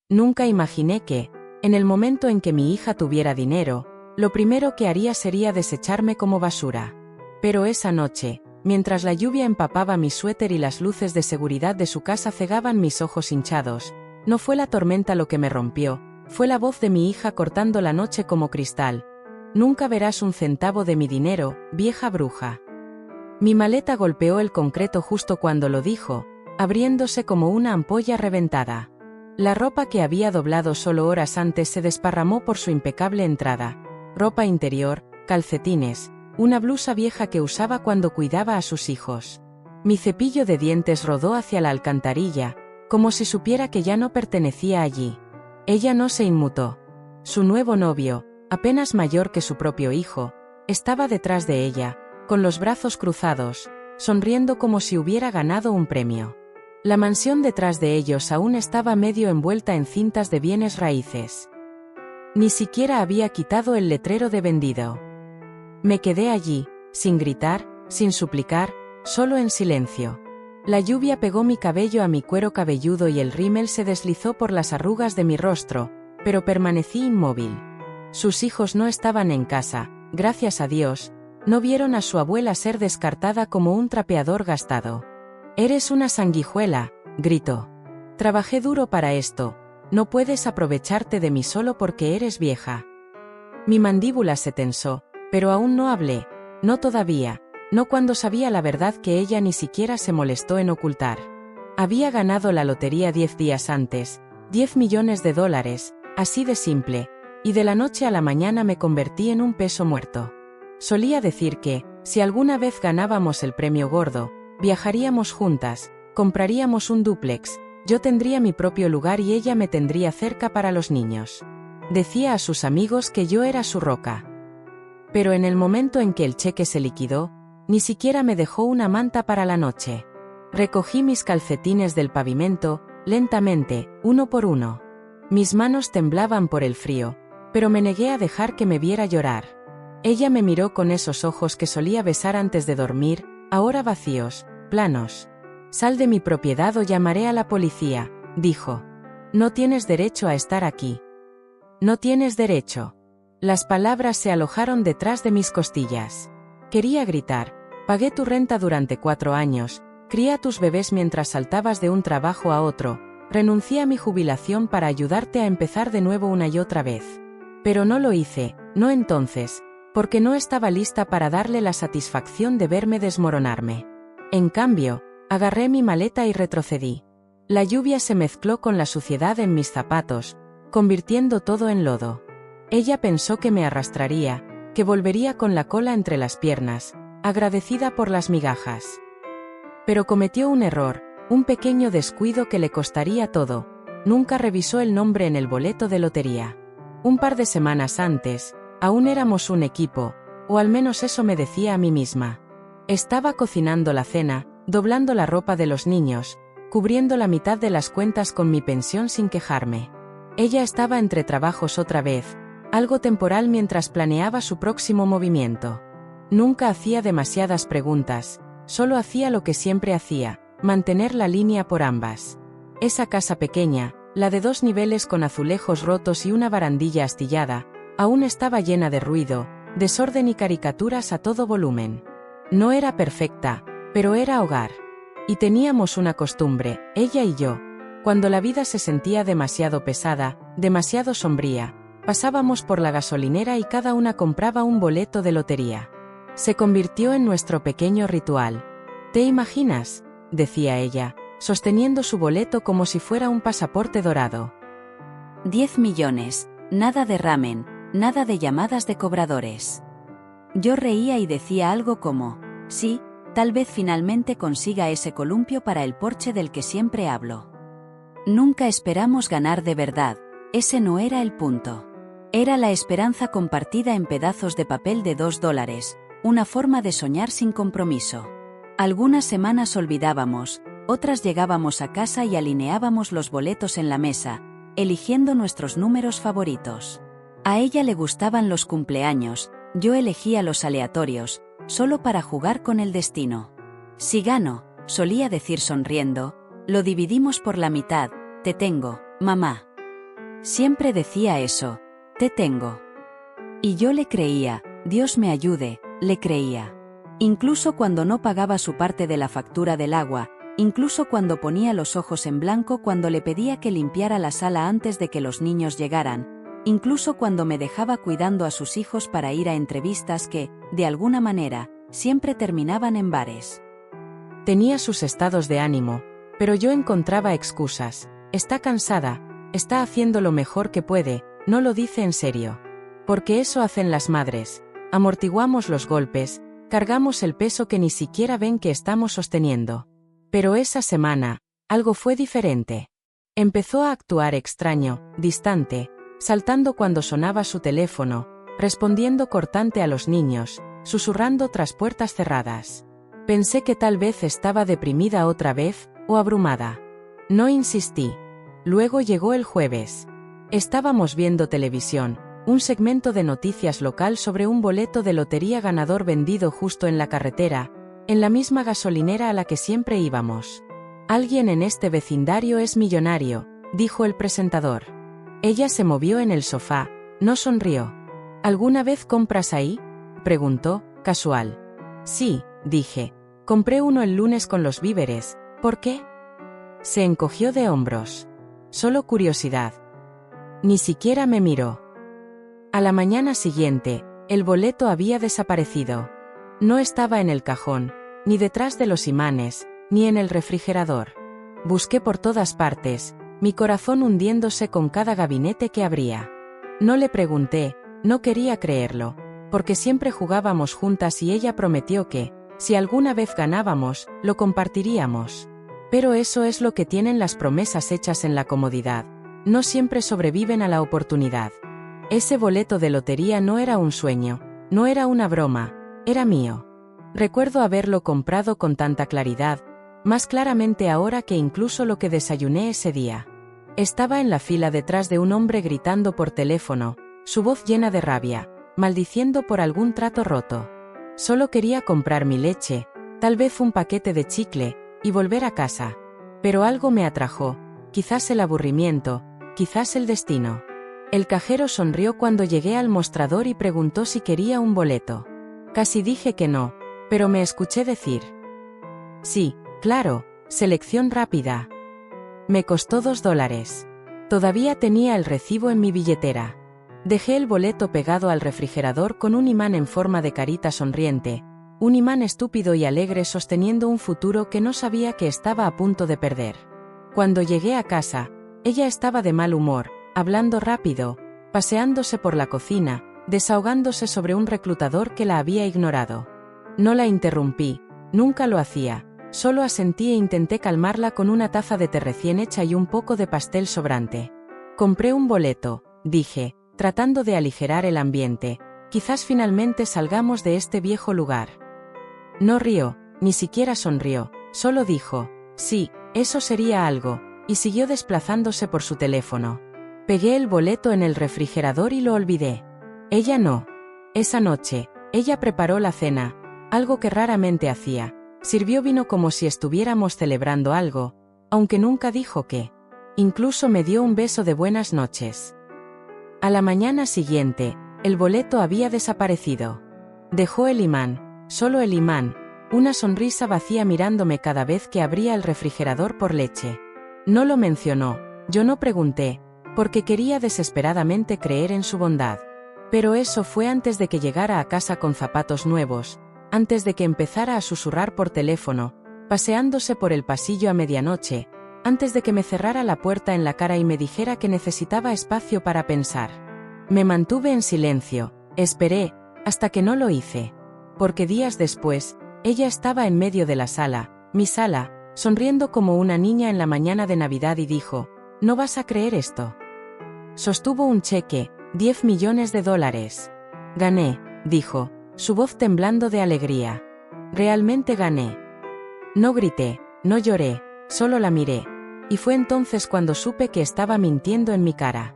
Nunca imaginé que, en el momento en que mi hija tuviera dinero, lo primero que haría sería desecharme como basura. Pero esa noche, mientras la lluvia empapaba mi suéter y las luces de seguridad de su casa cegaban mis ojos hinchados, no fue la tormenta lo que me rompió, fue la voz de mi hija cortando la noche como cristal. Nunca verás un centavo de mi dinero, vieja bruja. Mi maleta golpeó el concreto justo cuando lo dijo, abriéndose como una ampolla reventada. La ropa que había doblado solo horas antes se desparramó por su impecable entrada. Ropa interior, calcetines, una blusa vieja que usaba cuando cuidaba a sus hijos. Mi cepillo de dientes rodó hacia la alcantarilla, como si supiera que ya no pertenecía allí. Ella no se inmutó. Su nuevo novio, apenas mayor que su propio hijo, estaba detrás de ella, con los brazos cruzados, sonriendo como si hubiera ganado un premio. La mansión detrás de ellos aún estaba medio envuelta en cintas de bienes raíces. Ni siquiera había quitado el letrero de vendido. Me quedé allí, sin gritar, sin suplicar, solo en silencio. La lluvia pegó mi cabello a mi cuero cabelludo y el rímel se deslizó por las arrugas de mi rostro, pero permanecí inmóvil. Sus hijos no estaban en casa, gracias a Dios, no vieron a su abuela ser descartada como un trapeador gastado. «Eres una sanguijuela», gritó. «Trabajé duro para esto, no puedes aprovecharte de mí solo porque eres vieja». Mi mandíbula se tensó, pero aún no hablé, no todavía, no cuando sabía la verdad que ella ni siquiera se molestó en ocultar. Había ganado la lotería 10 días antes, $10 millones, así de simple, y de la noche a la mañana me convertí en un peso muerto. Solía decir que, si alguna vez ganábamos el premio gordo, viajaríamos juntas, compraríamos un dúplex, yo tendría mi propio lugar y ella me tendría cerca para los niños. Decía a sus amigos que yo era su roca. Pero en el momento en que el cheque se liquidó, ni siquiera me dejó una manta para la noche. Recogí mis calcetines del pavimento, lentamente, uno por uno. Mis manos temblaban por el frío, pero me negué a dejar que me viera llorar. Ella me miró con esos ojos que solía besar antes de dormir, ahora vacíos, planos. «Sal de mi propiedad o llamaré a la policía», dijo. «No tienes derecho a estar aquí. No tienes derecho». Las palabras se alojaron detrás de mis costillas. Quería gritar. «Pagué tu renta durante 4 años, crié a tus bebés mientras saltabas de un trabajo a otro, renuncié a mi jubilación para ayudarte a empezar de nuevo una y otra vez. Pero no lo hice, no entonces, porque no estaba lista para darle la satisfacción de verme desmoronarme. En cambio, agarré mi maleta y retrocedí. La lluvia se mezcló con la suciedad en mis zapatos, convirtiendo todo en lodo. Ella pensó que me arrastraría, que volvería con la cola entre las piernas, agradecida por las migajas. Pero cometió un error, un pequeño descuido que le costaría todo. Nunca revisó el nombre en el boleto de lotería. Un par de semanas antes, aún éramos un equipo, o al menos eso me decía a mí misma. Estaba cocinando la cena, doblando la ropa de los niños, cubriendo la mitad de las cuentas con mi pensión sin quejarme. Ella estaba entre trabajos otra vez, algo temporal mientras planeaba su próximo movimiento. Nunca hacía demasiadas preguntas, solo hacía lo que siempre hacía, mantener la línea por ambas. Esa casa pequeña, la de 2 niveles con azulejos rotos y una barandilla astillada, aún estaba llena de ruido, desorden y caricaturas a todo volumen. No era perfecta, pero era hogar. Y teníamos una costumbre, ella y yo. Cuando la vida se sentía demasiado pesada, demasiado sombría, pasábamos por la gasolinera y cada una compraba un boleto de lotería. Se convirtió en nuestro pequeño ritual. «¿Te imaginas?», decía ella, sosteniendo su boleto como si fuera un pasaporte dorado. 10 millones, nada de ramen, nada de llamadas de cobradores. Yo reía y decía algo como, sí, tal vez finalmente consiga ese columpio para el Porsche del que siempre hablo. Nunca esperamos ganar de verdad, ese no era el punto. Era la esperanza compartida en pedazos de papel de $2, una forma de soñar sin compromiso. Algunas semanas olvidábamos, otras llegábamos a casa y alineábamos los boletos en la mesa, eligiendo nuestros números favoritos. A ella le gustaban los cumpleaños, yo elegía los aleatorios, solo para jugar con el destino. Si gano, solía decir sonriendo, lo dividimos por la mitad, te tengo, mamá. Siempre decía eso. Te tengo. Y yo le creía, Dios me ayude, le creía. Incluso cuando no pagaba su parte de la factura del agua, incluso cuando ponía los ojos en blanco cuando le pedía que limpiara la sala antes de que los niños llegaran, incluso cuando me dejaba cuidando a sus hijos para ir a entrevistas que, de alguna manera, siempre terminaban en bares. Tenía sus estados de ánimo, pero yo encontraba excusas. Está cansada, está haciendo lo mejor que puede, no lo dice en serio. Porque eso hacen las madres. Amortiguamos los golpes, cargamos el peso que ni siquiera ven que estamos sosteniendo. Pero esa semana, algo fue diferente. Empezó a actuar extraño, distante, saltando cuando sonaba su teléfono, respondiendo cortante a los niños, susurrando tras puertas cerradas. Pensé que tal vez estaba deprimida otra vez, o abrumada. No insistí. Luego llegó el jueves. Estábamos viendo televisión, un segmento de noticias local sobre un boleto de lotería ganador vendido justo en la carretera, en la misma gasolinera a la que siempre íbamos. Alguien en este vecindario es millonario, dijo el presentador. Ella se movió en el sofá, no sonrió. ¿Alguna vez compras ahí?, preguntó, casual. Sí, dije. Compré uno el lunes con los víveres. ¿Por qué? Se encogió de hombros. Solo curiosidad. Ni siquiera me miró. A la mañana siguiente, el boleto había desaparecido. No estaba en el cajón, ni detrás de los imanes, ni en el refrigerador. Busqué por todas partes, mi corazón hundiéndose con cada gabinete que abría. No le pregunté, no quería creerlo, porque siempre jugábamos juntas y ella prometió que, si alguna vez ganábamos, lo compartiríamos. Pero eso es lo que tienen las promesas hechas en la comodidad. No siempre sobreviven a la oportunidad. Ese boleto de lotería no era un sueño, no era una broma, era mío. Recuerdo haberlo comprado con tanta claridad, más claramente ahora que incluso lo que desayuné ese día. Estaba en la fila detrás de un hombre gritando por teléfono, su voz llena de rabia, maldiciendo por algún trato roto. Solo quería comprar mi leche, tal vez un paquete de chicle, y volver a casa. Pero algo me atrajo, quizás el aburrimiento, quizás el destino. El cajero sonrió cuando llegué al mostrador y preguntó si quería un boleto. Casi dije que no, pero me escuché decir: sí, claro, selección rápida. Me costó $2. Todavía tenía el recibo en mi billetera. Dejé el boleto pegado al refrigerador con un imán en forma de carita sonriente, un imán estúpido y alegre sosteniendo un futuro que no sabía que estaba a punto de perder. Cuando llegué a casa, ella estaba de mal humor, hablando rápido, paseándose por la cocina, desahogándose sobre un reclutador que la había ignorado. No la interrumpí, nunca lo hacía, solo asentí e intenté calmarla con una taza de té recién hecha y un poco de pastel sobrante. Compré un boleto, dije, tratando de aligerar el ambiente, quizás finalmente salgamos de este viejo lugar. No rió, ni siquiera sonrió, solo dijo: sí, eso sería algo, y siguió desplazándose por su teléfono. Pegué el boleto en el refrigerador y lo olvidé. Ella no. Esa noche, ella preparó la cena, algo que raramente hacía. Sirvió vino como si estuviéramos celebrando algo, aunque nunca dijo qué. Incluso me dio un beso de buenas noches. A la mañana siguiente, el boleto había desaparecido. Dejó el imán, solo el imán, una sonrisa vacía mirándome cada vez que abría el refrigerador por leche. No lo mencionó, yo no pregunté, porque quería desesperadamente creer en su bondad. Pero eso fue antes de que llegara a casa con zapatos nuevos, antes de que empezara a susurrar por teléfono, paseándose por el pasillo a medianoche, antes de que me cerrara la puerta en la cara y me dijera que necesitaba espacio para pensar. Me mantuve en silencio, esperé, hasta que no lo hice. Porque días después, ella estaba en medio de la sala, mi sala, sonriendo como una niña en la mañana de Navidad y dijo: «¿No vas a creer esto?». Sostuvo un cheque, $10 millones. «Gané», dijo, su voz temblando de alegría. «Realmente gané». No grité, no lloré, solo la miré. Y fue entonces cuando supe que estaba mintiendo en mi cara.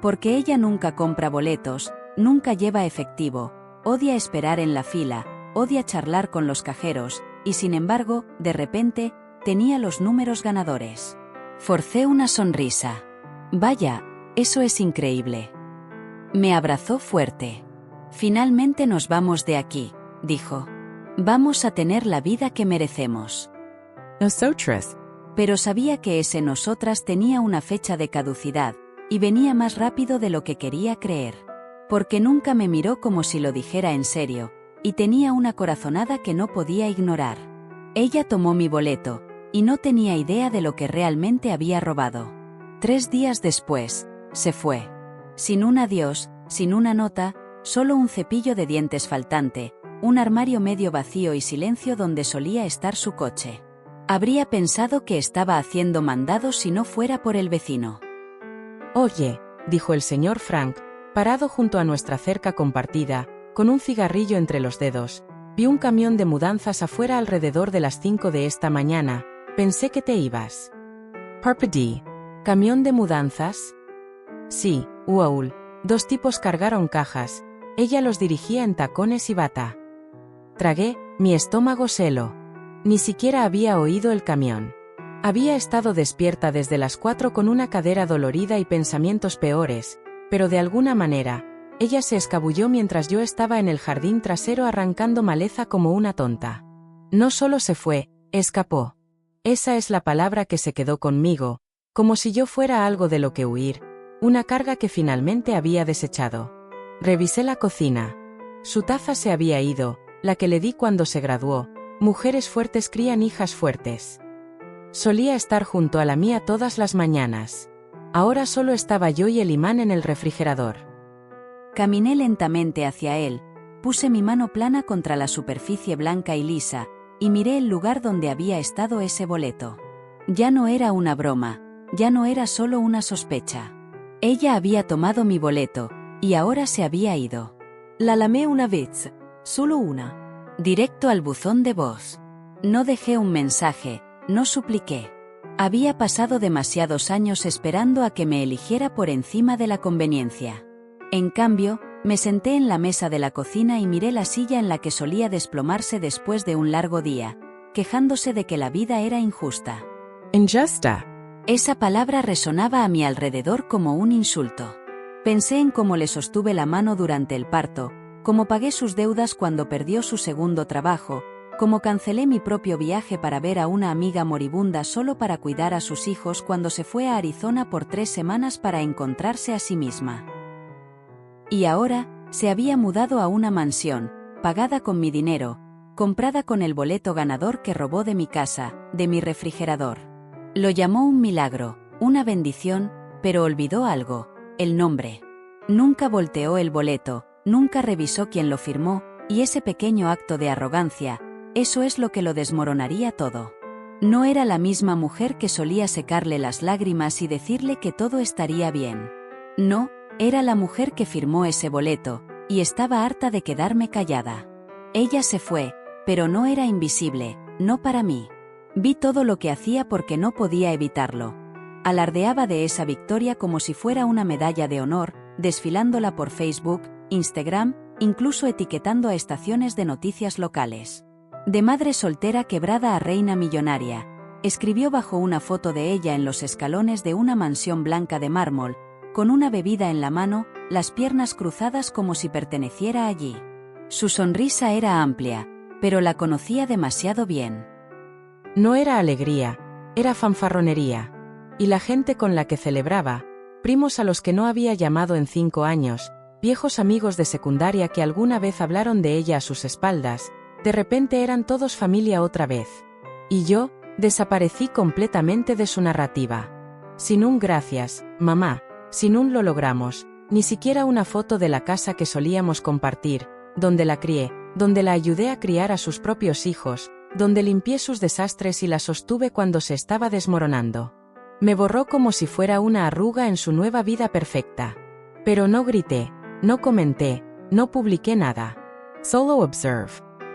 Porque ella nunca compra boletos, nunca lleva efectivo, odia esperar en la fila, odia charlar con los cajeros, y sin embargo, de repente, tenía los números ganadores. Forcé una sonrisa. Vaya, Eso es increíble. Me abrazó fuerte. Finalmente nos vamos de aquí, dijo. Vamos a tener la vida que merecemos. Nosotras. Pero sabía que ese nosotras tenía una fecha de caducidad, y venía más rápido de lo que quería creer. Porque nunca me miró como si lo dijera en serio, y tenía una corazonada que no podía ignorar. Ella tomó mi boleto, y no tenía idea de lo que realmente había robado. 3 días después, se fue. Sin un adiós, sin una nota, solo un cepillo de dientes faltante, un armario medio vacío y silencio donde solía estar su coche. Habría pensado que estaba haciendo mandados si no fuera por el vecino. Oye, dijo el señor Frank, parado junto a nuestra cerca compartida, con un cigarrillo entre los dedos. Vi un camión de mudanzas afuera alrededor de las 5 de esta mañana. Pensé que te ibas. Parpadí. ¿Camión de mudanzas? Sí, Uaul. 2 tipos cargaron cajas. Ella los dirigía en tacones y bata. Tragué, mi estómago se heló. Ni siquiera había oído el camión. Había estado despierta desde las 4 con una cadera dolorida y pensamientos peores, pero de alguna manera, ella se escabulló mientras yo estaba en el jardín trasero arrancando maleza como una tonta. No solo se fue, escapó. Esa es la palabra que se quedó conmigo, como si yo fuera algo de lo que huir, una carga que finalmente había desechado. Revisé la cocina. Su taza se había ido, la que le di cuando se graduó. Mujeres fuertes crían hijas fuertes. Solía estar junto a la mía todas las mañanas. Ahora solo estaba yo y el imán en el refrigerador. Caminé lentamente hacia él, puse mi mano plana contra la superficie blanca y lisa, y miré el lugar donde había estado ese boleto. Ya no era una broma, ya no era solo una sospecha. Ella había tomado mi boleto, y ahora se había ido. La llamé una vez, solo una. Directo al buzón de voz. No dejé un mensaje, no supliqué. Había pasado demasiados años esperando a que me eligiera por encima de la conveniencia. En cambio, me senté en la mesa de la cocina y miré la silla en la que solía desplomarse después de un largo día, quejándose de que la vida era injusta. Injusta. Esa palabra resonaba a mi alrededor como un insulto. Pensé en cómo le sostuve la mano durante el parto, cómo pagué sus deudas cuando perdió su segundo trabajo, cómo cancelé mi propio viaje para ver a una amiga moribunda solo para cuidar a sus hijos cuando se fue a Arizona por 3 semanas para encontrarse a sí misma. Y ahora, se había mudado a una mansión, pagada con mi dinero, comprada con el boleto ganador que robó de mi casa, de mi refrigerador. Lo llamó un milagro, una bendición, pero olvidó algo, el nombre. Nunca volteó el boleto, nunca revisó quién lo firmó, y ese pequeño acto de arrogancia, eso es lo que lo desmoronaría todo. No era la misma mujer que solía secarle las lágrimas y decirle que todo estaría bien. No, era la mujer que firmó ese boleto, y estaba harta de quedarme callada. Ella se fue, pero no era invisible, no para mí. Vi todo lo que hacía porque no podía evitarlo. Alardeaba de esa victoria como si fuera una medalla de honor, desfilándola por Facebook, Instagram, incluso etiquetando a estaciones de noticias locales. De madre soltera quebrada a reina millonaria, escribió bajo una foto de ella en los escalones de una mansión blanca de mármol, con una bebida en la mano, las piernas cruzadas como si perteneciera allí. Su sonrisa era amplia, pero la conocía demasiado bien. No era alegría, era fanfarronería. Y la gente con la que celebraba, primos a los que no había llamado en 5 años, viejos amigos de secundaria que alguna vez hablaron de ella a sus espaldas, de repente eran todos familia otra vez. Y yo, desaparecí completamente de su narrativa. Sin un gracias, mamá, sin un lo logramos, ni siquiera una foto de la casa que solíamos compartir, donde la crié, donde la ayudé a criar a sus propios hijos, donde limpié sus desastres y la sostuve cuando se estaba desmoronando. Me borró como si fuera una arruga en su nueva vida perfecta. Pero no grité, no comenté, no publiqué nada. Solo observe.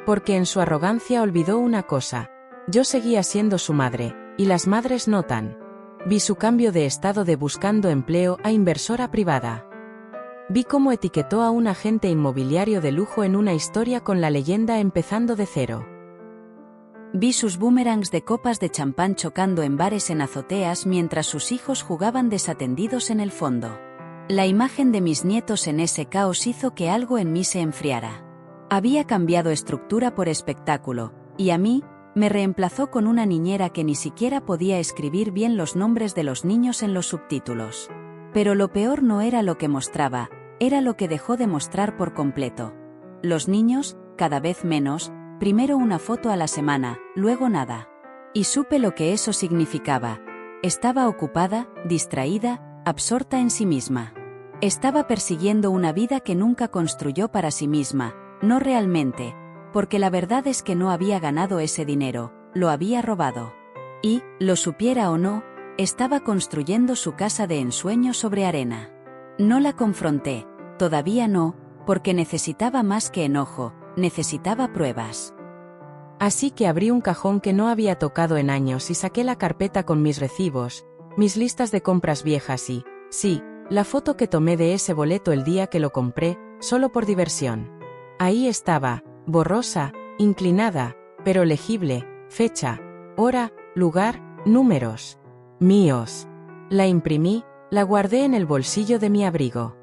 Porque en su arrogancia olvidó una cosa. Yo seguía siendo su madre, y las madres notan. Vi su cambio de estado de buscando empleo a inversora privada. Vi cómo etiquetó a un agente inmobiliario de lujo en una historia con la leyenda empezando de cero. Vi sus boomerangs de copas de champán chocando en bares en azoteas mientras sus hijos jugaban desatendidos en el fondo. La imagen de mis nietos en ese caos hizo que algo en mí se enfriara. Había cambiado estructura por espectáculo, y a mí, me reemplazó con una niñera que ni siquiera podía escribir bien los nombres de los niños en los subtítulos. Pero lo peor no era lo que mostraba, era lo que dejó de mostrar por completo. Los niños, cada vez menos, primero una foto a la semana, luego nada. Y supe lo que eso significaba. Estaba ocupada, distraída, absorta en sí misma. Estaba persiguiendo una vida que nunca construyó para sí misma, no realmente, porque la verdad es que no había ganado ese dinero, lo había robado. Y, lo supiera o no, estaba construyendo su casa de ensueño sobre arena. No la confronté, todavía no, porque necesitaba más que enojo, necesitaba pruebas. Así que abrí un cajón que no había tocado en años y saqué la carpeta con mis recibos, mis listas de compras viejas y, sí, la foto que tomé de ese boleto el día que lo compré, solo por diversión. Ahí estaba, borrosa, inclinada, pero legible, fecha, hora, lugar, números. Míos. La imprimí, la guardé en el bolsillo de mi abrigo.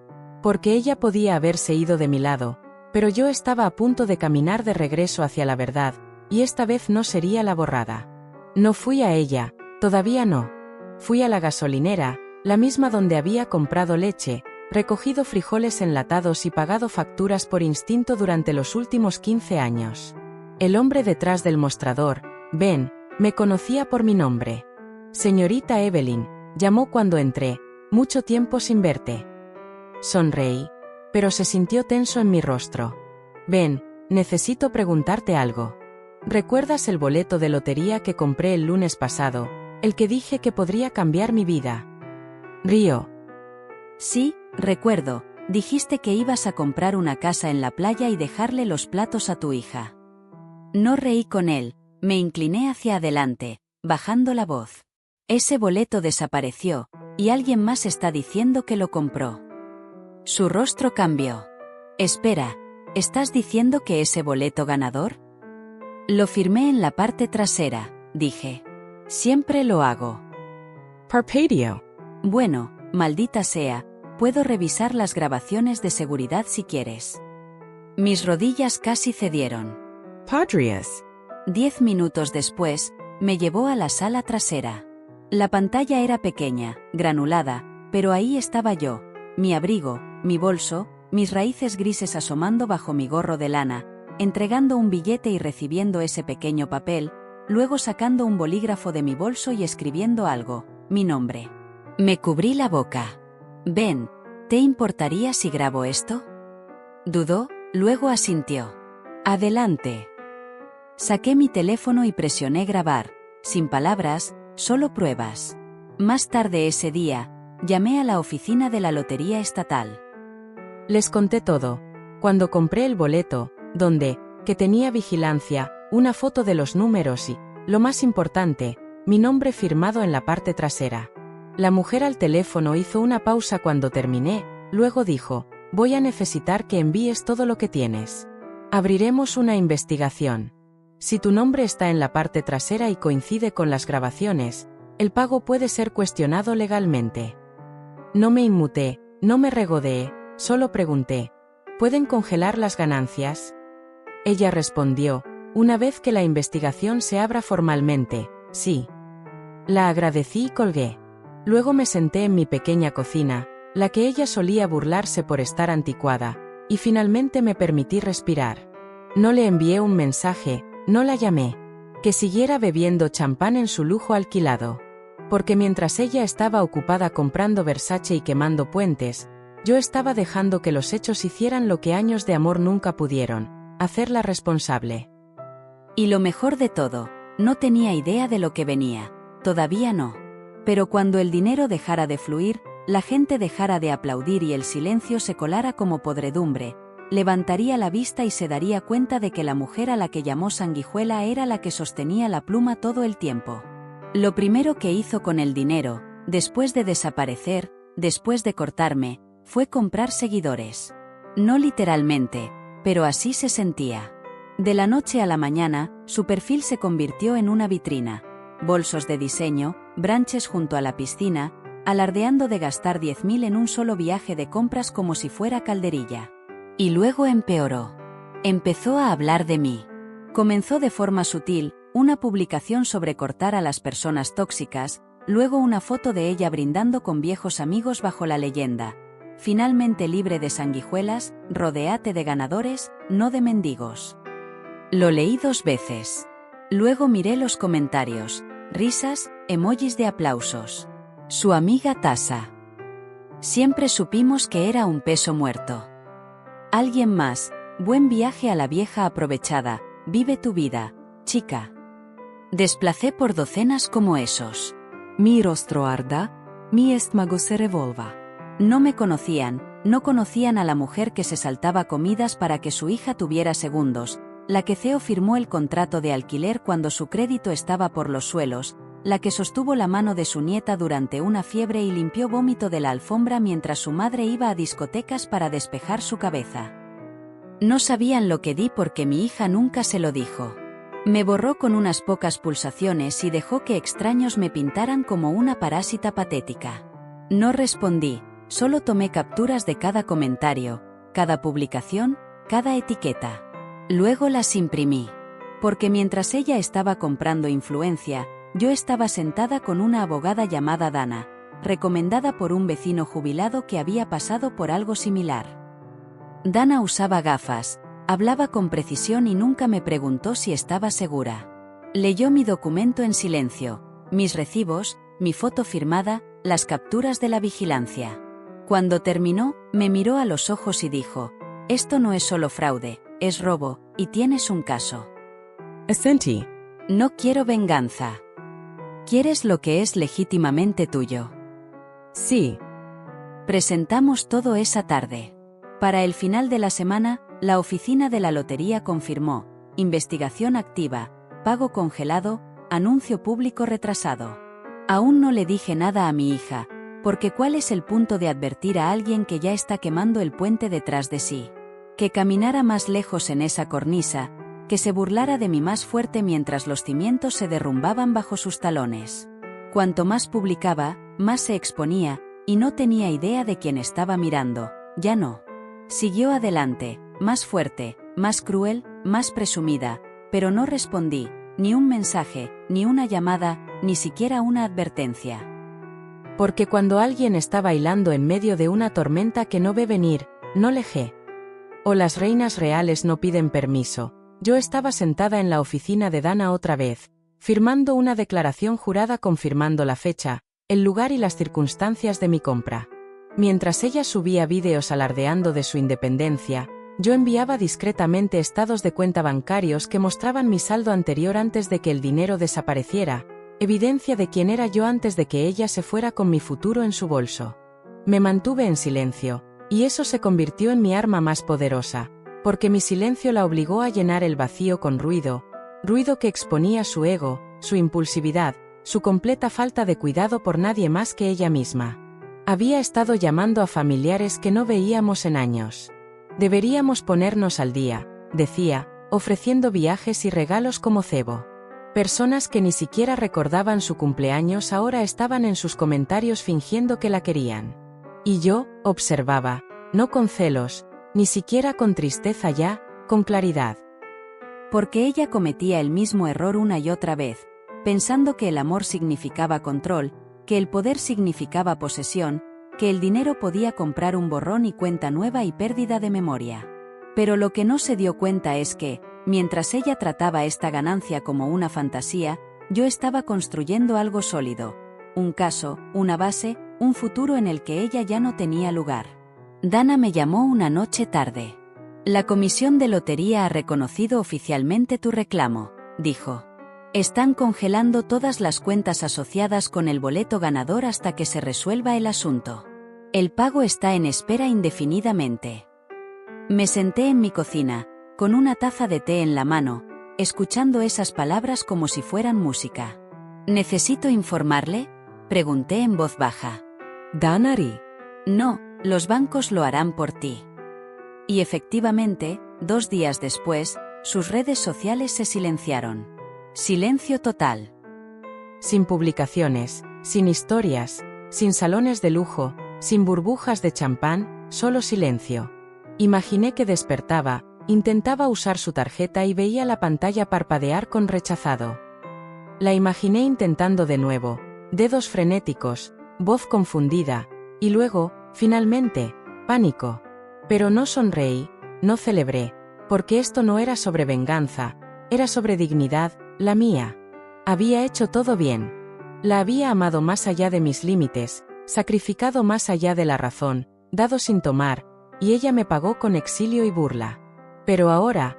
Porque ella podía haberse ido de mi lado, pero yo estaba a punto de caminar de regreso hacia la verdad, y esta vez no sería la borrada. No fui a ella, todavía no. Fui a la gasolinera, la misma donde había comprado leche, recogido frijoles enlatados y pagado facturas por instinto durante los últimos 15 años. El hombre detrás del mostrador, Ben, me conocía por mi nombre. Señorita Evelyn, llamó cuando entré, mucho tiempo sin verte. Sonreí, pero se sintió tenso en mi rostro. Ben, necesito preguntarte algo. ¿Recuerdas el boleto de lotería que compré el lunes pasado, el que dije que podría cambiar mi vida? Río. Sí, recuerdo, dijiste que ibas a comprar una casa en la playa y dejarle los platos a tu hija. No reí con él, me incliné hacia adelante, bajando la voz. Ese boleto desapareció, y alguien más está diciendo que lo compró. Su rostro cambió. Espera, ¿estás diciendo que ese boleto ganador? Lo firmé en la parte trasera, dije. Siempre lo hago. Parpadio. Bueno, maldita sea, puedo revisar las grabaciones de seguridad si quieres. Mis rodillas casi cedieron. Padres. 10 minutos después, me llevó a la sala trasera. La pantalla era pequeña, granulada, pero ahí estaba yo, mi abrigo, mi bolso, mis raíces grises asomando bajo mi gorro de lana, entregando un billete y recibiendo ese pequeño papel, luego sacando un bolígrafo de mi bolso y escribiendo algo, mi nombre. Me cubrí la boca. Ben, ¿te importaría si grabo esto? Dudó, luego asintió. Adelante. Saqué mi teléfono y presioné grabar, sin palabras, solo pruebas. Más tarde ese día, llamé a la oficina de la Lotería Estatal. Les conté todo. Cuando compré el boleto, que tenía vigilancia, una foto de los números y, lo más importante, mi nombre firmado en la parte trasera. La mujer al teléfono hizo una pausa cuando terminé, luego dijo, voy a necesitar que envíes todo lo que tienes. Abriremos una investigación. Si tu nombre está en la parte trasera y coincide con las grabaciones, el pago puede ser cuestionado legalmente. No me inmuté, no me regodeé, solo pregunté, ¿pueden congelar las ganancias? Ella respondió, una vez que la investigación se abra formalmente, sí. La agradecí y colgué. Luego me senté en mi pequeña cocina, la que ella solía burlarse por estar anticuada, y finalmente me permití respirar. No le envié un mensaje, no la llamé. Que siguiera bebiendo champán en su lujo alquilado. Porque mientras ella estaba ocupada comprando Versace y quemando puentes, yo estaba dejando que los hechos hicieran lo que años de amor nunca pudieron, hacerla responsable. Y lo mejor de todo, no tenía idea de lo que venía, todavía no. Pero cuando el dinero dejara de fluir, la gente dejara de aplaudir y el silencio se colara como podredumbre, levantaría la vista y se daría cuenta de que la mujer a la que llamó Sanguijuela era la que sostenía la pluma todo el tiempo. Lo primero que hizo con el dinero, después de desaparecer, después de cortarme, fue comprar seguidores. No literalmente, pero así se sentía. De la noche a la mañana, su perfil se convirtió en una vitrina. Bolsos de diseño, branches junto a la piscina, alardeando de gastar 10.000 en un solo viaje de compras como si fuera calderilla. Y luego empeoró. Empezó a hablar de mí. Comenzó de forma sutil, una publicación sobre cortar a las personas tóxicas, luego una foto de ella brindando con viejos amigos bajo la leyenda: finalmente libre de sanguijuelas, rodéate de ganadores, no de mendigos. Lo leí 2 veces. Luego miré los comentarios, risas, emojis de aplausos. Su amiga Tasa. Siempre supimos que era un peso muerto. Alguien más: buen viaje a la vieja aprovechada, vive tu vida, chica. Desplacé por docenas como esos. Mi rostro arda, mi estómago se revolva. No me conocían, no conocían a la mujer que se saltaba comidas para que su hija tuviera segundos, la que CEO firmó el contrato de alquiler cuando su crédito estaba por los suelos, la que sostuvo la mano de su nieta durante una fiebre y limpió vómito de la alfombra mientras su madre iba a discotecas para despejar su cabeza. No sabían lo que di porque mi hija nunca se lo dijo. Me borró con unas pocas pulsaciones y dejó que extraños me pintaran como una parásita patética. No respondí, solo tomé capturas de cada comentario, cada publicación, cada etiqueta. Luego las imprimí. Porque mientras ella estaba comprando influencia, yo estaba sentada con una abogada llamada Dana, recomendada por un vecino jubilado que había pasado por algo similar. Dana usaba gafas, hablaba con precisión y nunca me preguntó si estaba segura. Leyó mi documento en silencio, mis recibos, mi foto firmada, las capturas de la vigilancia. Cuando terminó, me miró a los ojos y dijo: esto no es solo fraude, es robo, y tienes un caso. Asentí. No quiero venganza. ¿Quieres lo que es legítimamente tuyo? Sí. Presentamos todo esa tarde. Para el final de la semana, la oficina de la lotería confirmó: investigación activa, pago congelado, anuncio público retrasado. Aún no le dije nada a mi hija, porque ¿cuál es el punto de advertir a alguien que ya está quemando el puente detrás de sí? Que caminara más lejos en esa cornisa, que se burlara de mí más fuerte mientras los cimientos se derrumbaban bajo sus talones. Cuanto más publicaba, más se exponía, y no tenía idea de quién estaba mirando, ya no. Siguió adelante, más fuerte, más cruel, más presumida, pero no respondí, ni un mensaje, ni una llamada, ni siquiera una advertencia. Porque cuando alguien está bailando en medio de una tormenta que no ve venir, no leje. O las reinas reales no piden permiso. Yo estaba sentada en la oficina de Dana otra vez, firmando una declaración jurada confirmando la fecha, el lugar y las circunstancias de mi compra. Mientras ella subía vídeos alardeando de su independencia, yo enviaba discretamente estados de cuenta bancarios que mostraban mi saldo anterior antes de que el dinero desapareciera, evidencia de quién era yo antes de que ella se fuera con mi futuro en su bolso. Me mantuve en silencio, y eso se convirtió en mi arma más poderosa, porque mi silencio la obligó a llenar el vacío con ruido que exponía su ego, su impulsividad, su completa falta de cuidado por nadie más que ella misma. Había estado llamando a familiares que no veíamos en años. Deberíamos ponernos al día, decía, ofreciendo viajes y regalos como cebo. Personas que ni siquiera recordaban su cumpleaños ahora estaban en sus comentarios fingiendo que la querían. Y yo, observaba, no con celos, ni siquiera con tristeza ya, con claridad. Porque ella cometía el mismo error una y otra vez, pensando que el amor significaba control, que el poder significaba posesión, que el dinero podía comprar un borrón y cuenta nueva y pérdida de memoria. Pero lo que no se dio cuenta es que, mientras ella trataba esta ganancia como una fantasía, yo estaba construyendo algo sólido, un caso, una base, un futuro en el que ella ya no tenía lugar. Dana me llamó una noche tarde. La comisión de lotería ha reconocido oficialmente tu reclamo, dijo. Están congelando todas las cuentas asociadas con el boleto ganador hasta que se resuelva el asunto. El pago está en espera indefinidamente. Me senté en mi cocina, con una taza de té en la mano, escuchando esas palabras como si fueran música. ¿Necesito informarle?, pregunté en voz baja. Danari. No, los bancos lo harán por ti. Y efectivamente, 2 días después, sus redes sociales se silenciaron. Silencio total. Sin publicaciones, sin historias, sin salones de lujo, sin burbujas de champán, solo silencio. Imaginé que despertaba, intentaba usar su tarjeta y veía la pantalla parpadear con rechazado. La imaginé intentando de nuevo, dedos frenéticos, voz confundida, y luego, finalmente, pánico. Pero no sonreí, no celebré, porque esto no era sobre venganza, era sobre dignidad, la mía. Había hecho todo bien. La había amado más allá de mis límites, sacrificado más allá de la razón, dado sin tomar, y ella me pagó con exilio y burla. Pero ahora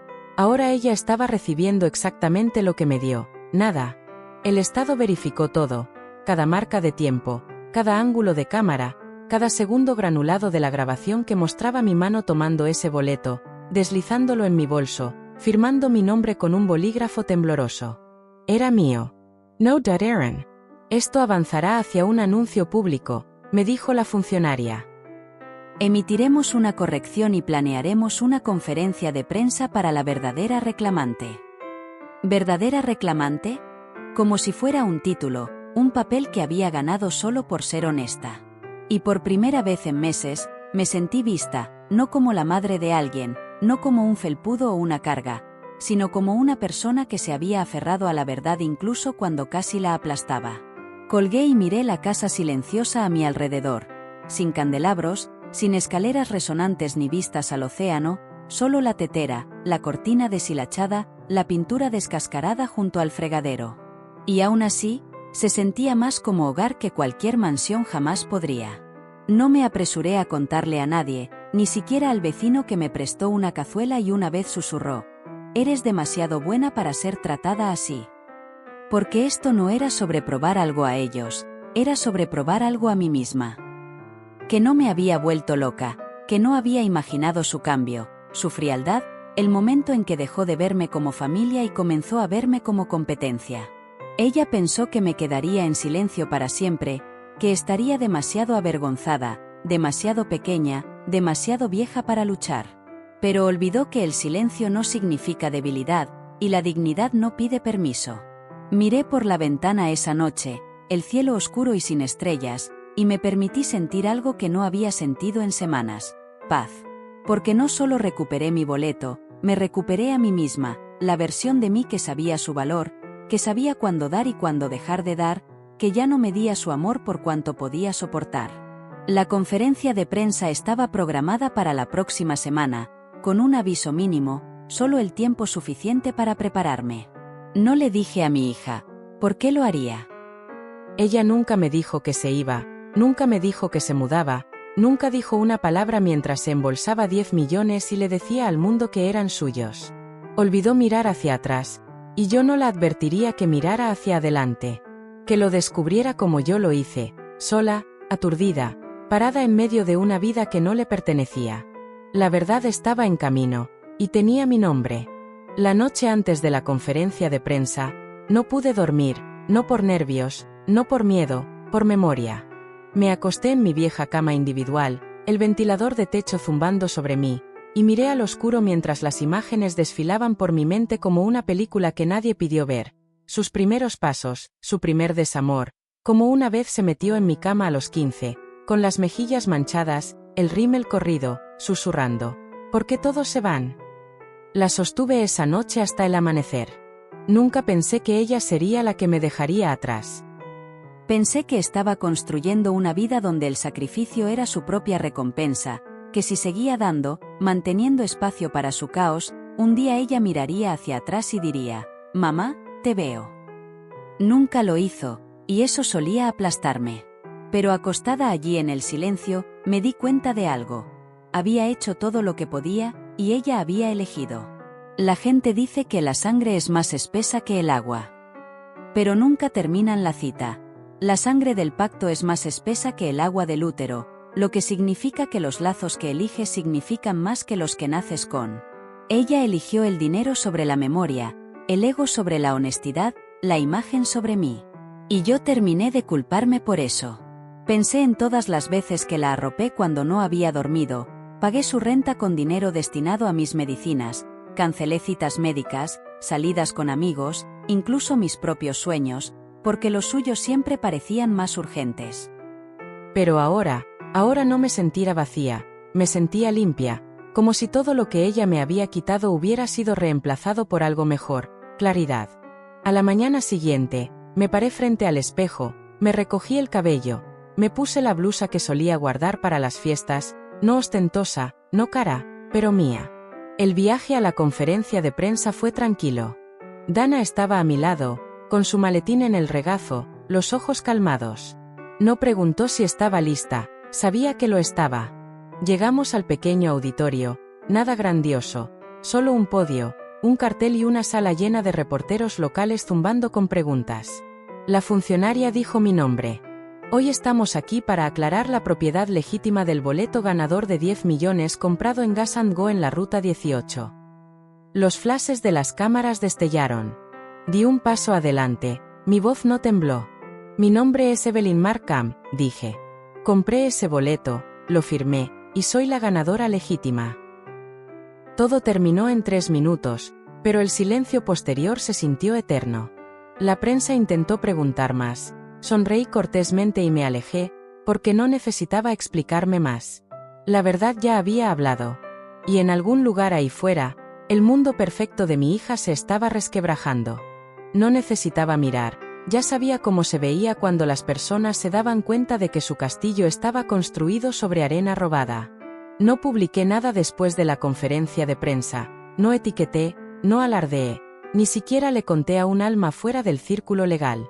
ella estaba recibiendo exactamente lo que me dio, nada. El Estado verificó todo, cada marca de tiempo, cada ángulo de cámara, cada segundo granulado de la grabación que mostraba mi mano tomando ese boleto, deslizándolo en mi bolso, firmando mi nombre con un bolígrafo tembloroso. Era mío. No doubt, Aaron. Esto avanzará hacia un anuncio público, me dijo la funcionaria. Emitiremos una corrección y planearemos una conferencia de prensa para la verdadera reclamante. ¿Verdadera reclamante? Como si fuera un título, un papel que había ganado solo por ser honesta. Y por primera vez en meses, me sentí vista, no como la madre de alguien, no como un felpudo o una carga, sino como una persona que se había aferrado a la verdad incluso cuando casi la aplastaba. Colgué y miré la casa silenciosa a mi alrededor, sin candelabros, sin escaleras resonantes ni vistas al océano, solo la tetera, la cortina deshilachada, la pintura descascarada junto al fregadero. Y aún así, se sentía más como hogar que cualquier mansión jamás podría. No me apresuré a contarle a nadie, ni siquiera al vecino que me prestó una cazuela y una vez susurró: «Eres demasiado buena para ser tratada así». Porque esto no era sobre probar algo a ellos, era sobre probar algo a mí misma. Que no me había vuelto loca, que no había imaginado su cambio, su frialdad, el momento en que dejó de verme como familia y comenzó a verme como competencia. Ella pensó que me quedaría en silencio para siempre, que estaría demasiado avergonzada, demasiado pequeña, demasiado vieja para luchar. Pero olvidó que el silencio no significa debilidad, y la dignidad no pide permiso. Miré por la ventana esa noche, el cielo oscuro y sin estrellas, y me permití sentir algo que no había sentido en semanas: paz. Porque no solo recuperé mi boleto, me recuperé a mí misma, la versión de mí que sabía su valor, que sabía cuándo dar y cuándo dejar de dar, que ya no medía su amor por cuanto podía soportar. La conferencia de prensa estaba programada para la próxima semana, con un aviso mínimo, solo el tiempo suficiente para prepararme. No le dije a mi hija, ¿por qué lo haría? Ella nunca me dijo que se iba, nunca me dijo que se mudaba, nunca dijo una palabra mientras se embolsaba 10 millones y le decía al mundo que eran suyos. Olvidó mirar hacia atrás, y yo no la advertiría que mirara hacia adelante. Que lo descubriera como yo lo hice, sola, aturdida, parada en medio de una vida que no le pertenecía. La verdad estaba en camino, y tenía mi nombre. La noche antes de la conferencia de prensa, no pude dormir, no por nervios, no por miedo, por memoria. Me acosté en mi vieja cama individual, el ventilador de techo zumbando sobre mí, y miré al oscuro mientras las imágenes desfilaban por mi mente como una película que nadie pidió ver. Sus primeros pasos, su primer desamor, como una vez se metió en mi cama a los 15, con las mejillas manchadas, el rímel corrido, susurrando: ¿por qué todos se van? La sostuve esa noche hasta el amanecer. Nunca pensé que ella sería la que me dejaría atrás. Pensé que estaba construyendo una vida donde el sacrificio era su propia recompensa, que si seguía dando, manteniendo espacio para su caos, un día ella miraría hacia atrás y diría: «Mamá, te veo». Nunca lo hizo, y eso solía aplastarme. Pero acostada allí en el silencio, me di cuenta de algo. Había hecho todo lo que podía, y ella había elegido. La gente dice que la sangre es más espesa que el agua. Pero nunca terminan la cita. La sangre del pacto es más espesa que el agua del útero, lo que significa que los lazos que eliges significan más que los que naces con. Ella eligió el dinero sobre la memoria, el ego sobre la honestidad, la imagen sobre mí. Y yo terminé de culparme por eso. Pensé en todas las veces que la arropé cuando no había dormido, pagué su renta con dinero destinado a mis medicinas, cancelé citas médicas, salidas con amigos, incluso mis propios sueños, porque los suyos siempre parecían más urgentes. Pero ahora no me sentía vacía, me sentía limpia, como si todo lo que ella me había quitado hubiera sido reemplazado por algo mejor, claridad. A la mañana siguiente, me paré frente al espejo, me recogí el cabello, me puse la blusa que solía guardar para las fiestas, no ostentosa, no cara, pero mía. El viaje a la conferencia de prensa fue tranquilo. Dana estaba a mi lado, con su maletín en el regazo, los ojos calmados. No preguntó si estaba lista, sabía que lo estaba. Llegamos al pequeño auditorio, nada grandioso, solo un podio, un cartel y una sala llena de reporteros locales zumbando con preguntas. La funcionaria dijo mi nombre. Hoy estamos aquí para aclarar la propiedad legítima del boleto ganador de 10 millones comprado en Gas & Go en la ruta 18. Los flashes de las cámaras destellaron. Di un paso adelante, mi voz no tembló. Mi nombre es Evelyn Markham, dije. Compré ese boleto, lo firmé, y soy la ganadora legítima. Todo terminó en 3 minutos, pero el silencio posterior se sintió eterno. La prensa intentó preguntar más. Sonreí cortésmente y me alejé, porque no necesitaba explicarme más. La verdad ya había hablado. Y en algún lugar ahí fuera, el mundo perfecto de mi hija se estaba resquebrajando. No necesitaba mirar, ya sabía cómo se veía cuando las personas se daban cuenta de que su castillo estaba construido sobre arena robada. No publiqué nada después de la conferencia de prensa, no etiqueté, no alardeé, ni siquiera le conté a un alma fuera del círculo legal.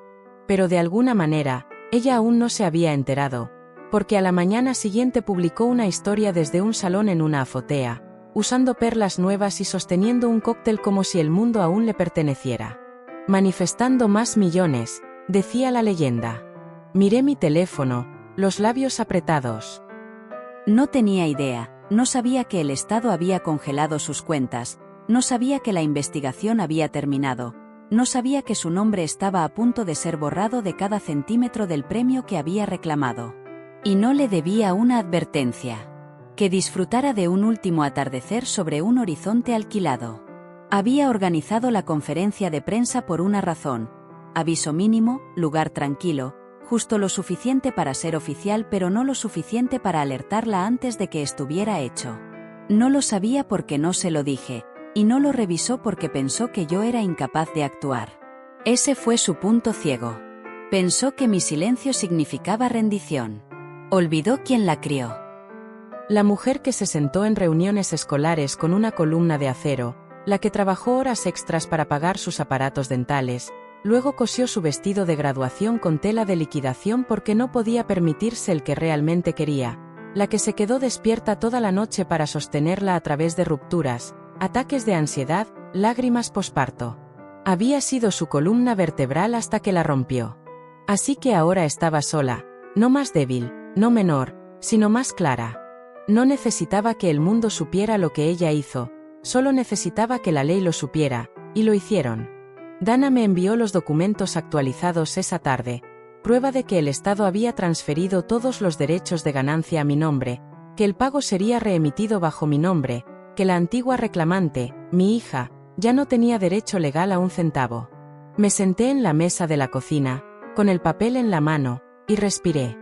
Pero de alguna manera, ella aún no se había enterado, porque a la mañana siguiente publicó una historia desde un salón en una azotea, usando perlas nuevas y sosteniendo un cóctel como si el mundo aún le perteneciera. Manifestando más millones, decía la leyenda. Miré mi teléfono, los labios apretados. No tenía idea, no sabía que el Estado había congelado sus cuentas, no sabía que la investigación había terminado. No sabía que su nombre estaba a punto de ser borrado de cada centímetro del premio que había reclamado. Y no le debía una advertencia. Que disfrutara de un último atardecer sobre un horizonte alquilado. Había organizado la conferencia de prensa por una razón. Aviso mínimo, lugar tranquilo, justo lo suficiente para ser oficial pero no lo suficiente para alertarla antes de que estuviera hecho. No lo sabía porque no se lo dije. Y no lo revisó porque pensó que yo era incapaz de actuar. Ese fue su punto ciego. Pensó que mi silencio significaba rendición. Olvidó quién la crió. La mujer que se sentó en reuniones escolares con una columna de acero, la que trabajó horas extras para pagar sus aparatos dentales, luego cosió su vestido de graduación con tela de liquidación porque no podía permitirse el que realmente quería, la que se quedó despierta toda la noche para sostenerla a través de rupturas, ataques de ansiedad, lágrimas posparto. Había sido su columna vertebral hasta que la rompió. Así que ahora estaba sola, no más débil, no menor, sino más clara. No necesitaba que el mundo supiera lo que ella hizo, solo necesitaba que la ley lo supiera, y lo hicieron. Dana me envió los documentos actualizados esa tarde, prueba de que el Estado había transferido todos los derechos de ganancia a mi nombre, que el pago sería reemitido bajo mi nombre, que la antigua reclamante, mi hija, ya no tenía derecho legal a un centavo. Me senté en la mesa de la cocina, con el papel en la mano, y respiré.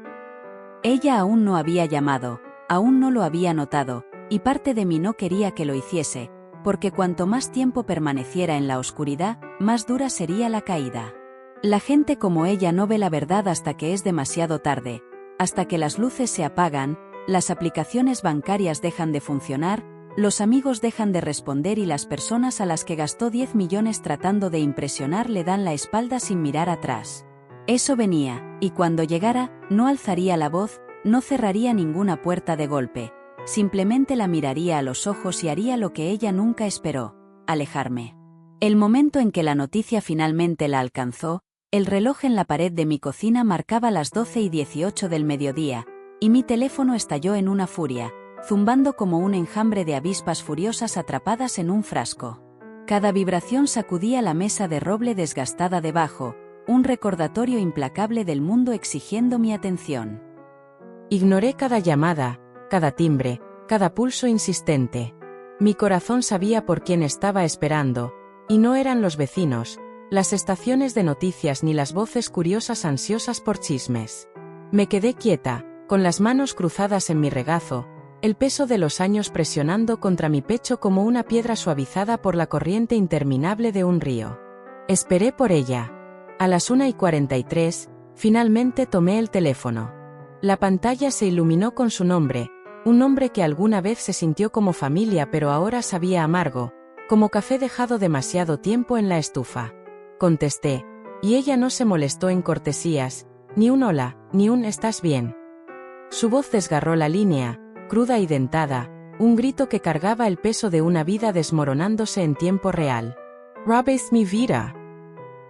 Ella aún no había llamado, aún no lo había notado, y parte de mí no quería que lo hiciese, porque cuanto más tiempo permaneciera en la oscuridad, más dura sería la caída. La gente como ella no ve la verdad hasta que es demasiado tarde, hasta que las luces se apagan, las aplicaciones bancarias dejan de funcionar, los amigos dejan de responder y las personas a las que gastó 10 millones tratando de impresionar le dan la espalda sin mirar atrás. Eso venía, y cuando llegara, no alzaría la voz, no cerraría ninguna puerta de golpe, simplemente la miraría a los ojos y haría lo que ella nunca esperó, alejarme. El momento en que la noticia finalmente la alcanzó, el reloj en la pared de mi cocina marcaba las 12:18 del mediodía, y mi teléfono estalló en una furia, zumbando como un enjambre de avispas furiosas atrapadas en un frasco. Cada vibración sacudía la mesa de roble desgastada debajo, un recordatorio implacable del mundo exigiendo mi atención. Ignoré cada llamada, cada timbre, cada pulso insistente. Mi corazón sabía por quién estaba esperando, y no eran los vecinos, las estaciones de noticias ni las voces curiosas ansiosas por chismes. Me quedé quieta, con las manos cruzadas en mi regazo, el peso de los años presionando contra mi pecho como una piedra suavizada por la corriente interminable de un río. Esperé por ella. A las 1:43, finalmente tomé el teléfono. La pantalla se iluminó con su nombre, un nombre que alguna vez se sintió como familia pero ahora sabía amargo, como café dejado demasiado tiempo en la estufa. Contesté, y ella no se molestó en cortesías, ni un hola, ni un ¿estás bien? Su voz desgarró la línea, cruda y dentada, un grito que cargaba el peso de una vida desmoronándose en tiempo real. «Robes mi vida»,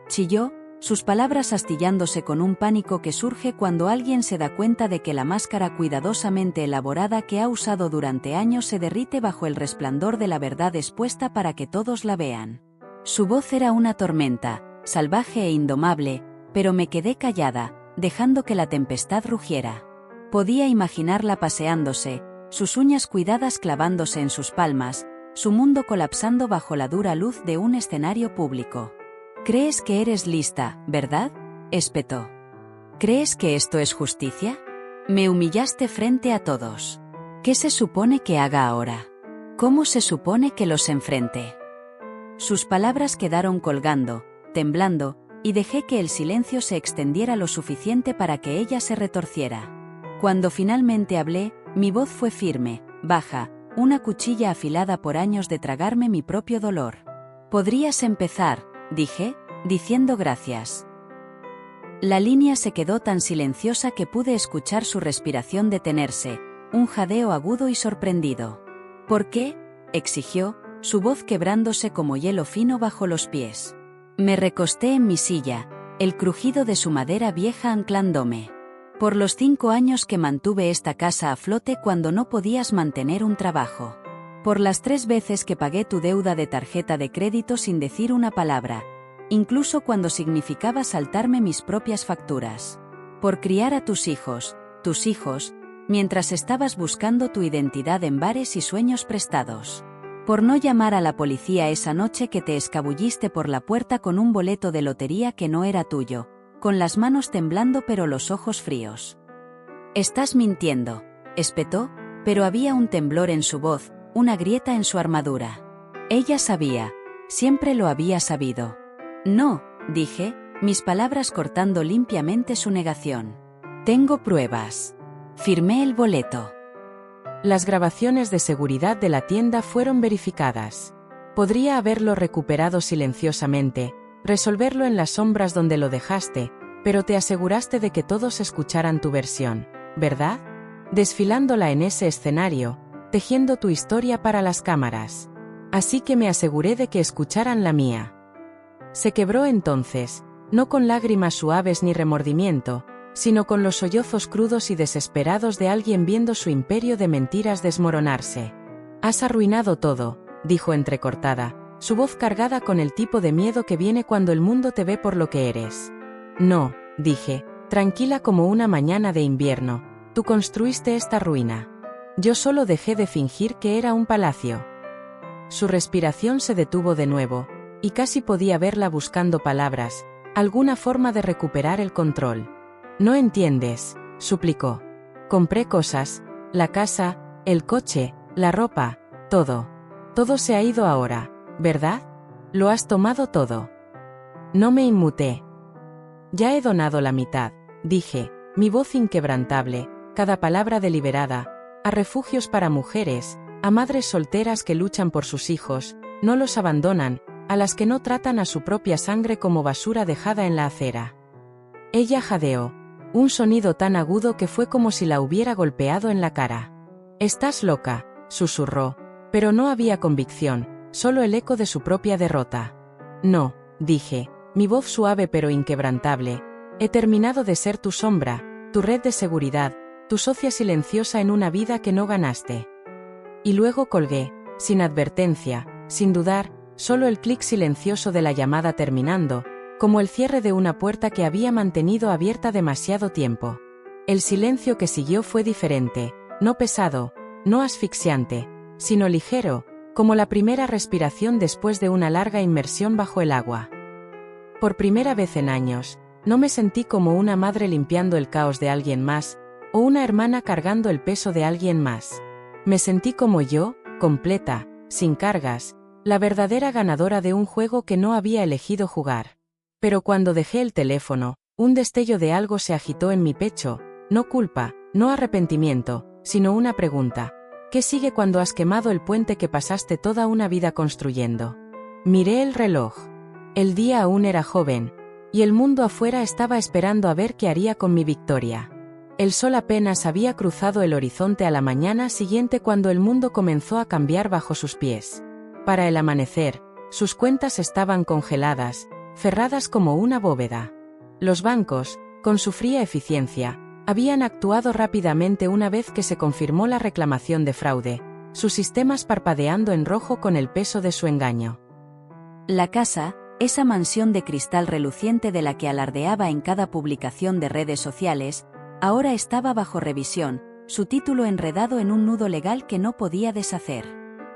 chilló, sus palabras astillándose con un pánico que surge cuando alguien se da cuenta de que la máscara cuidadosamente elaborada que ha usado durante años se derrite bajo el resplandor de la verdad expuesta para que todos la vean. Su voz era una tormenta, salvaje e indomable, pero me quedé callada, dejando que la tempestad rugiera. Podía imaginarla paseándose, sus uñas cuidadas clavándose en sus palmas, su mundo colapsando bajo la dura luz de un escenario público. «¿Crees que eres lista, verdad?», espetó. «¿Crees que esto es justicia? Me humillaste frente a todos. ¿Qué se supone que haga ahora? ¿Cómo se supone que los enfrente?». Sus palabras quedaron colgando, temblando, y dejé que el silencio se extendiera lo suficiente para que ella se retorciera. Cuando finalmente hablé, mi voz fue firme, baja, una cuchilla afilada por años de tragarme mi propio dolor. «Podrías empezar», dije, diciendo gracias. La línea se quedó tan silenciosa que pude escuchar su respiración detenerse, un jadeo agudo y sorprendido. «¿Por qué?», exigió, su voz quebrándose como hielo fino bajo los pies. Me recosté en mi silla, el crujido de su madera vieja anclándome. «Por los 5 años que mantuve esta casa a flote cuando no podías mantener un trabajo. Por las 3 veces que pagué tu deuda de tarjeta de crédito sin decir una palabra, incluso cuando significaba saltarme mis propias facturas. Por criar a tus hijos, mientras estabas buscando tu identidad en bares y sueños prestados. Por no llamar a la policía esa noche que te escabulliste por la puerta con un boleto de lotería que no era tuyo, con las manos temblando pero los ojos fríos». «Estás mintiendo», espetó, pero había un temblor en su voz, una grieta en su armadura. Ella sabía, siempre lo había sabido. «No», dije, mis palabras cortando limpiamente su negación. «Tengo pruebas. Firmé el boleto». Las grabaciones de seguridad de la tienda fueron verificadas. Podría haberlo recuperado silenciosamente, resolverlo en las sombras donde lo dejaste, pero te aseguraste de que todos escucharan tu versión, ¿verdad? Desfilándola en ese escenario, tejiendo tu historia para las cámaras. Así que me aseguré de que escucharan la mía. Se quebró entonces, no con lágrimas suaves ni remordimiento, sino con los sollozos crudos y desesperados de alguien viendo su imperio de mentiras desmoronarse. «Has arruinado todo», dijo entrecortada, su voz cargada con el tipo de miedo que viene cuando el mundo te ve por lo que eres. «No», dije, tranquila como una mañana de invierno, «tú construiste esta ruina. Yo solo dejé de fingir que era un palacio». Su respiración se detuvo de nuevo, y casi podía verla buscando palabras, alguna forma de recuperar el control. «No entiendes», suplicó. «Compré cosas, la casa, el coche, la ropa, todo. Todo se ha ido ahora, ¿verdad? Lo has tomado todo». No me inmuté. «Ya he donado la mitad», dije, mi voz inquebrantable, cada palabra deliberada, a refugios para mujeres, a madres solteras que luchan por sus hijos, no los abandonan, a las que no tratan a su propia sangre como basura dejada en la acera. Ella jadeó, un sonido tan agudo que fue como si la hubiera golpeado en la cara. «Estás loca», susurró, pero no había convicción, solo el eco de su propia derrota. «No», dije, mi voz suave pero inquebrantable, «he terminado de ser tu sombra, tu red de seguridad, tu socia silenciosa en una vida que no ganaste». Y luego colgué, sin advertencia, sin dudar, solo el clic silencioso de la llamada terminando, como el cierre de una puerta que había mantenido abierta demasiado tiempo. El silencio que siguió fue diferente, no pesado, no asfixiante, sino ligero, como la primera respiración después de una larga inmersión bajo el agua. Por primera vez en años, no me sentí como una madre limpiando el caos de alguien más, o una hermana cargando el peso de alguien más. Me sentí como yo, completa, sin cargas, la verdadera ganadora de un juego que no había elegido jugar. Pero cuando dejé el teléfono, un destello de algo se agitó en mi pecho, no culpa, no arrepentimiento, sino una pregunta. ¿Qué sigue cuando has quemado el puente que pasaste toda una vida construyendo? Miré el reloj. El día aún era joven, y el mundo afuera estaba esperando a ver qué haría con mi victoria. El sol apenas había cruzado el horizonte a la mañana siguiente cuando el mundo comenzó a cambiar bajo sus pies. Para el amanecer, sus cuentas estaban congeladas, cerradas como una bóveda. Los bancos, con su fría eficiencia, habían actuado rápidamente una vez que se confirmó la reclamación de fraude, sus sistemas parpadeando en rojo con el peso de su engaño. La casa, esa mansión de cristal reluciente de la que alardeaba en cada publicación de redes sociales, ahora estaba bajo revisión, su título enredado en un nudo legal que no podía deshacer.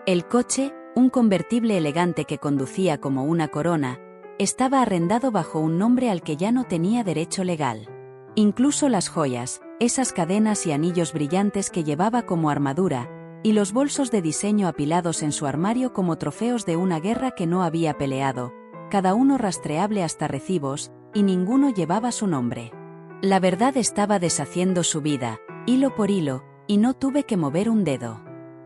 El coche, un convertible elegante que conducía como una corona, estaba arrendado bajo un nombre al que ya no tenía derecho legal. Incluso las joyas, esas cadenas y anillos brillantes que llevaba como armadura, y los bolsos de diseño apilados en su armario como trofeos de una guerra que no había peleado, cada uno rastreable hasta recibos, y ninguno llevaba su nombre. La verdad estaba deshaciendo su vida, hilo por hilo, y no tuve que mover un dedo.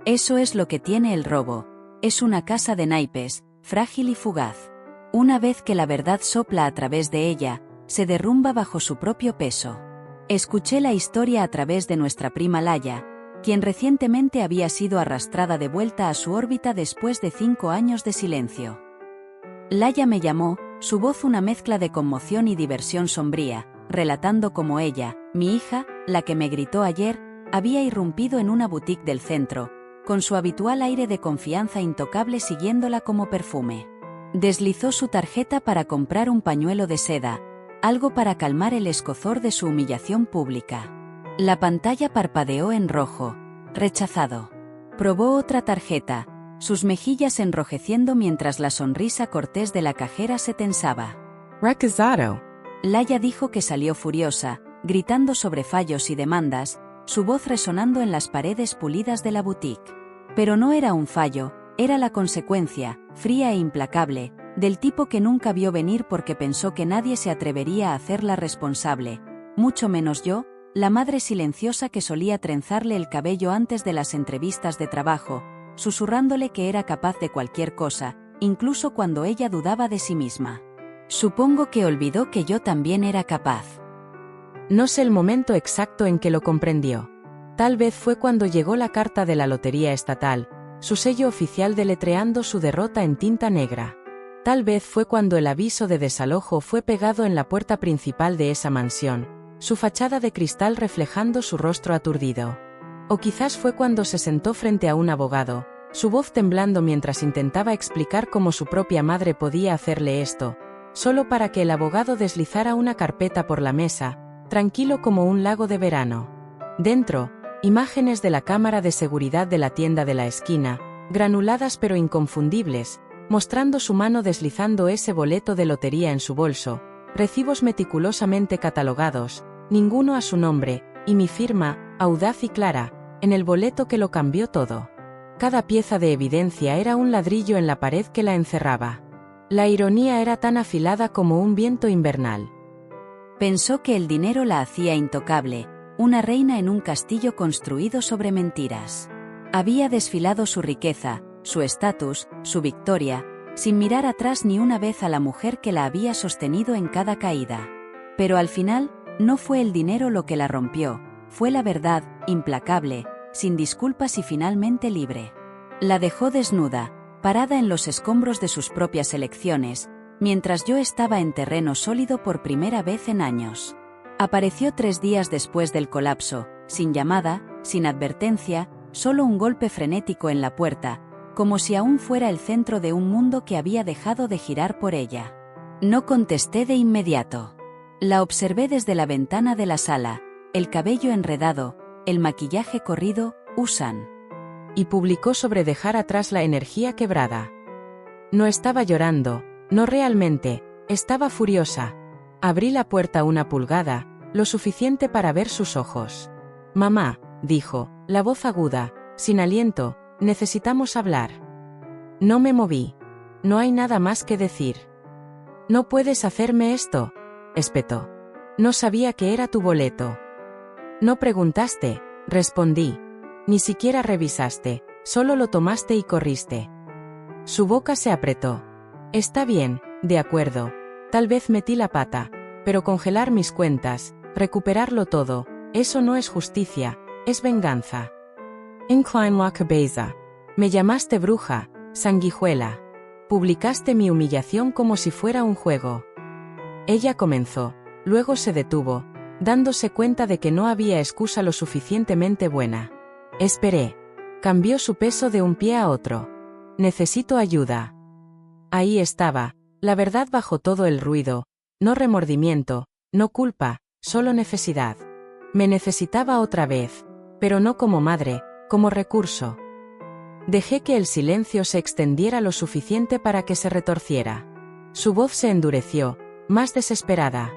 Eso es lo que tiene el robo, es una casa de naipes, frágil y fugaz. Una vez que la verdad sopla a través de ella, se derrumba bajo su propio peso. Escuché la historia a través de nuestra prima Laia, quien recientemente había sido arrastrada de vuelta a su órbita después de 5 años de silencio. Laia me llamó, su voz una mezcla de conmoción y diversión sombría, relatando cómo ella, mi hija, la que me gritó ayer, había irrumpido en una boutique del centro, con su habitual aire de confianza intocable siguiéndola como perfume. Deslizó su tarjeta para comprar un pañuelo de seda, algo para calmar el escozor de su humillación pública. La pantalla parpadeó en rojo. Rechazado. Probó otra tarjeta, sus mejillas enrojeciendo mientras la sonrisa cortés de la cajera se tensaba. Rechazado. Laia dijo que salió furiosa, gritando sobre fallos y demandas, su voz resonando en las paredes pulidas de la boutique. Pero no era un fallo, era la consecuencia, fría e implacable, del tipo que nunca vio venir porque pensó que nadie se atrevería a hacerla responsable, mucho menos yo, la madre silenciosa que solía trenzarle el cabello antes de las entrevistas de trabajo, susurrándole que era capaz de cualquier cosa, incluso cuando ella dudaba de sí misma. Supongo que olvidó que yo también era capaz. No sé el momento exacto en que lo comprendió. Tal vez fue cuando llegó la carta de la Lotería Estatal, su sello oficial deletreando su derrota en tinta negra. Tal vez fue cuando el aviso de desalojo fue pegado en la puerta principal de esa mansión, su fachada de cristal reflejando su rostro aturdido. O quizás fue cuando se sentó frente a un abogado, su voz temblando mientras intentaba explicar cómo su propia madre podía hacerle esto, solo para que el abogado deslizara una carpeta por la mesa, tranquilo como un lago de verano. Dentro, imágenes de la cámara de seguridad de la tienda de la esquina, granuladas pero inconfundibles, mostrando su mano deslizando ese boleto de lotería en su bolso, recibos meticulosamente catalogados, ninguno a su nombre, y mi firma, audaz y clara, en el boleto que lo cambió todo. Cada pieza de evidencia era un ladrillo en la pared que la encerraba. La ironía era tan afilada como un viento invernal. Pensó que el dinero la hacía intocable, una reina en un castillo construido sobre mentiras. Había desfilado su riqueza, su estatus, su victoria, sin mirar atrás ni una vez a la mujer que la había sostenido en cada caída. Pero al final, no fue el dinero lo que la rompió, fue la verdad, implacable, sin disculpas y finalmente libre. La dejó desnuda, parada en los escombros de sus propias elecciones, mientras yo estaba en terreno sólido por primera vez en años. Apareció 3 días después del colapso, sin llamada, sin advertencia, solo un golpe frenético en la puerta, como si aún fuera el centro de un mundo que había dejado de girar por ella. No contesté de inmediato. La observé desde la ventana de la sala, el cabello enredado, el maquillaje corrido, usan. Y publicó sobre dejar atrás la energía quebrada. No estaba llorando, no realmente, estaba furiosa. Abrí la puerta una pulgada, lo suficiente para ver sus ojos. Mamá, dijo, la voz aguda, sin aliento, necesitamos hablar. No me moví. No hay nada más que decir. No puedes hacerme esto, espetó. No sabía que era tu boleto. No preguntaste, respondí. Ni siquiera revisaste, solo lo tomaste y corriste. Su boca se apretó. Está bien, de acuerdo. Tal vez metí la pata, pero congelar mis cuentas, recuperarlo todo, eso no es justicia, es venganza. Incline la cabeza. Me llamaste bruja, sanguijuela. Publicaste mi humillación como si fuera un juego. Ella comenzó, luego se detuvo, dándose cuenta de que no había excusa lo suficientemente buena. Esperé. Cambió su peso de un pie a otro. Necesito ayuda. Ahí estaba, la verdad bajo todo el ruido, no remordimiento, no culpa, solo necesidad. Me necesitaba otra vez, pero no como madre, como recurso. Dejé que el silencio se extendiera lo suficiente para que se retorciera. Su voz se endureció, más desesperada.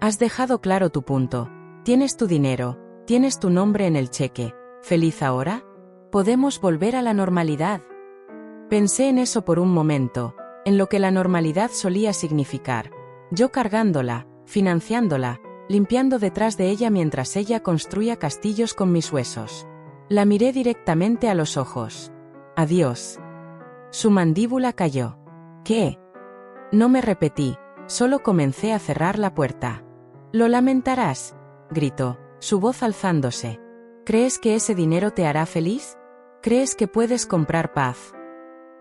Has dejado claro tu punto. Tienes tu dinero, tienes tu nombre en el cheque. ¿Feliz ahora? ¿Podemos volver a la normalidad? Pensé en eso por un momento, en lo que la normalidad solía significar. Yo cargándola, financiándola, limpiando detrás de ella mientras ella construía castillos con mis huesos. La miré directamente a los ojos. Adiós. Su mandíbula cayó. ¿Qué? No me repetí, solo comencé a cerrar la puerta. Lo lamentarás, gritó, su voz alzándose. ¿Crees que ese dinero te hará feliz? ¿Crees que puedes comprar paz?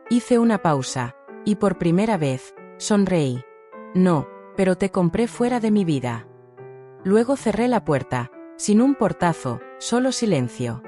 Hice una pausa, y por primera vez, sonreí. No, pero te compré fuera de mi vida. Luego cerré la puerta, sin un portazo, solo silencio.